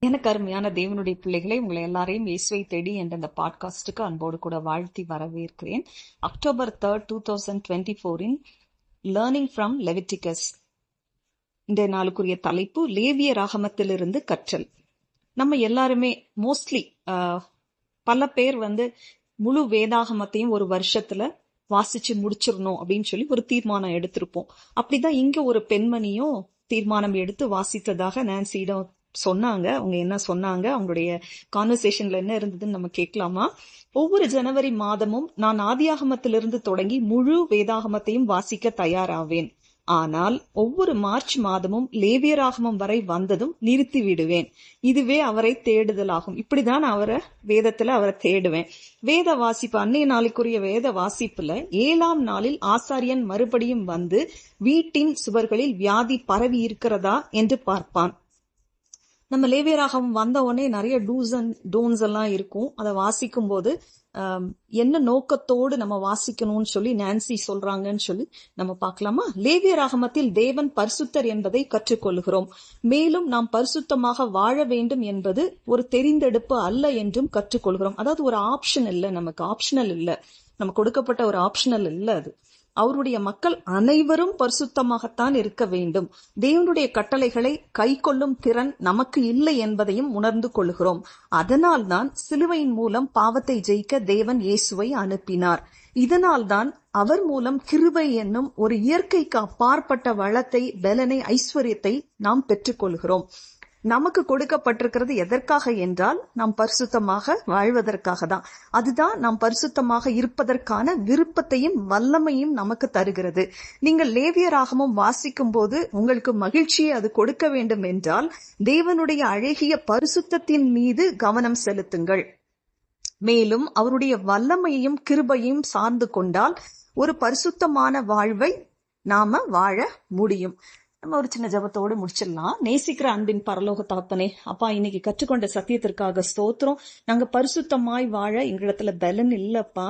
எனக்கு அருமையான தேவனுடைய பிள்ளைகளை, உங்களை எல்லாரையும் இயேசுவை தேடி என்ற இந்த பாட்காஸ்டுக்கு அன்போடு கூட வாழ்த்தி வரவேற்கிறேன். October 3rd, 2024 learning from Leviticus. இன்றைய நாளுக்குரிய தலைப்பு லேவிய ராகமத்திலிருந்து கற்றல். நம்ம எல்லாருமே மோஸ்ட்லி பல பேர் முழு வேதாகமத்தையும் ஒரு வருஷத்துல வாசிச்சு முடிச்சிடணும் அப்படின்னு சொல்லி ஒரு தீர்மானம் எடுத்திருப்போம். அப்படிதான் இங்க ஒரு பெண்மணியும் தீர்மானம் எடுத்து வாசித்ததாக நான்சியிடம் சொன்னாங்க. அவங்க என்ன சொன்னாங்க, அவங்களுடைய கான்வர்சேஷன்ல என்ன இருந்ததுன்னு நம்ம கேட்கலாமா? ஒவ்வொரு ஜனவரி மாதமும் நான் ஆதியாகமத்திலிருந்து தொடங்கி முழு வேதாகமத்தையும் வாசிக்க தயாராவேன். ஆனால் ஒவ்வொரு மார்ச் மாதமும் லேவியராகமம் வரை வந்ததும் நிறுத்தி விடுவேன். இதுவே அவரை தேடுதலாகும். இப்படிதான் வேதத்துல அவரை தேடுவேன். வேத வாசிப்பு, அன்னைய நாளுக்குரிய வேத வாசிப்புல 7ஆம் நாளில் ஆசாரியன் மறுபடியும் வந்து வீட்டின் சுவர்களில் வியாதி பரவி இருக்கிறதா என்று பார்ப்பான். நம்ம லேவியராகமம் வந்த உடனே நிறைய டூஸ் அண்ட் டோன்ஸ் எல்லாம் இருக்கும். அதை வாசிக்கும் போது என்ன நோக்கத்தோடு நம்ம வாசிக்கணும்னு சொல்லி நான்சி சொல்றாங்கன்னு சொல்லி நம்ம பார்க்கலாமா? லேவியராகமத்தில் தேவன் பரிசுத்தர் என்பதை கற்றுக்கொள்கிறோம். மேலும் நாம் பரிசுத்தமாக வாழ வேண்டும் என்பது ஒரு தெரிந்தெடுப்பு அல்ல என்றும் கற்றுக்கொள்கிறோம். அதாவது ஒரு ஆப்ஷன் இல்லை, நமக்கு ஆப்ஷனல் இல்லை, நம்ம கொடுக்கப்பட்ட ஒரு ஆப்ஷனல் இல்லை. அது அவருடைய மக்கள் அனைவரும் பரிசுத்தமாகத்தான் இருக்க வேண்டும். தேவனுடைய கட்டளைகளை கை கொள்ளும் திறன் நமக்கு இல்லை என்பதையும் உணர்ந்து கொள்கிறோம். அதனால்தான் சிலுவையின் மூலம் பாவத்தை ஜெயிக்க தேவன் இயேசுவை அனுப்பினார். இதனால்தான் அவர் மூலம் கிருபை என்னும் ஒரு இயற்கைக்கு அப்பாற்பட்ட வளத்தை, பலனை, ஐஸ்வர்யத்தை நாம் பெற்றுக்கொள்கிறோம். நமக்கு கொடுக்கப்பட்டிருக்கிறது எதற்காக என்றால் நாம் பரிசுத்தமாக வாழ்வதற்காக தான். அதுதான் நாம் பரிசுத்தமாக இருப்பதற்கான விருப்பத்தையும் வல்லமையும் நமக்கு தருகிறது. நீங்கள் லேவியராகமம் வாசிக்கும் போது உங்களுக்கு மகிழ்ச்சியை அது கொடுக்க வேண்டும் என்றால் தேவனுடைய அழகிய பரிசுத்தத்தின் மீது கவனம் செலுத்துங்கள். மேலும் அவருடைய வல்லமையையும் கிருபையும் சார்ந்து கொண்டால் ஒரு பரிசுத்தமான வாழ்வை நாம வாழ முடியும். நம்ம ஒரு சின்ன ஜபத்தோடு முடிச்சிடலாம். நேசிக்கிற அன்பின் பரலோக தகப்பனே, அப்பா, இன்னைக்கு கற்றுக்கொண்ட சத்தியத்திற்காக ஸ்தோத்திரம். நாங்க பரிசுத்தமாய் வாழ எங்களிடத்துல பலன் இல்லப்பா.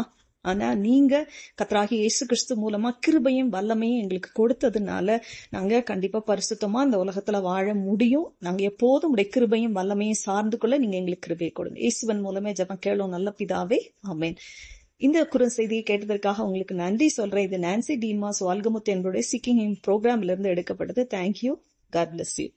ஆனா நீங்க கர்த்தராகிய இயேசு கிறிஸ்து மூலமா கிருபையும் வல்லமையும் எங்களுக்கு கொடுத்ததுனால நாங்க கண்டிப்பா பரிசுத்தமா இந்த உலகத்துல வாழ முடியும். நாங்க எப்போதும் உடைய கிருபையும் வல்லமையும் சார்ந்து கொள்ள நீங்க எங்களுக்கு கிருபையை கொடுங்க. இயேசுவன் மூலமே ஜபம் கேளும் நல்ல பிதாவே, ஆமேன். இந்த குறுஞ்செய்தியை கேட்டதற்காக உங்களுக்கு நன்றி சொல்றேன். இது நான்சி டீமாஸ் வால்கமுத்து என்பவருடைய சீக்கிங் ப்ரோக்ராம்ல இருந்து எடுக்கப்பட்டது. தேங்க்யூ. God bless you.